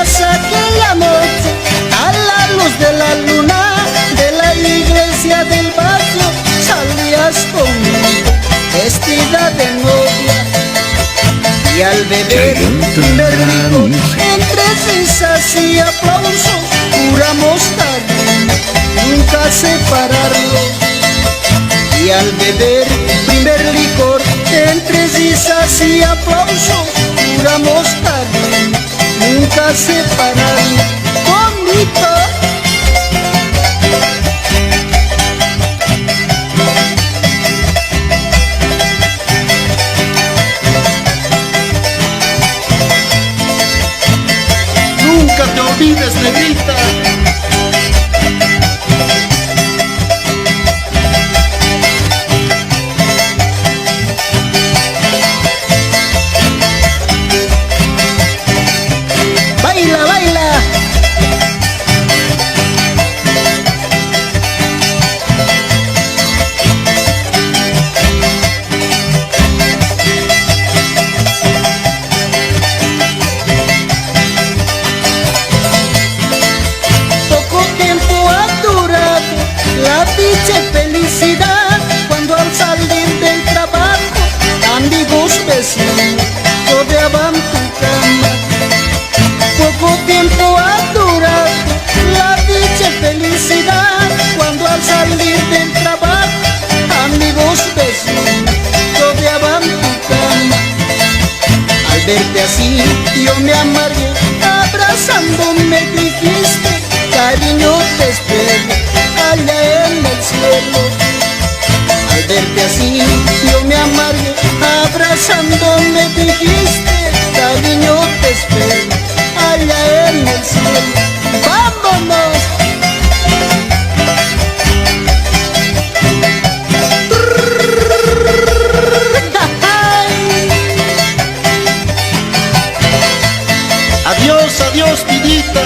recuerdas aquella noche a la luz de la luna de la iglesia del barrio? Salías conmigo vestida de novia y al beber primer licor, entre risas y aplausos, juramos cariño, nunca separarlo. Y al beber primer licor, entre risas y aplausos, juramos cariño, nunca separarlo. Bonito. Nunca te olvides, negrita. Baila, baila. Poco tiempo ha durado la dicha y felicidad, cuando al salir del trabajo amigos vecinos rodeaban tu cama. Poco tiempo ha durado la dicha y felicidad, cuando al salir del trabajo amigos vecinos rodeaban tu cama. Al verte así yo me amargué, abrazándome dijiste, cariño te espero allá en el cielo. Al verte así yo me amargué, abrazándome dijiste, cariño te espero allá en el cielo. ¡Vámonos! Adiós, adiós, vidita.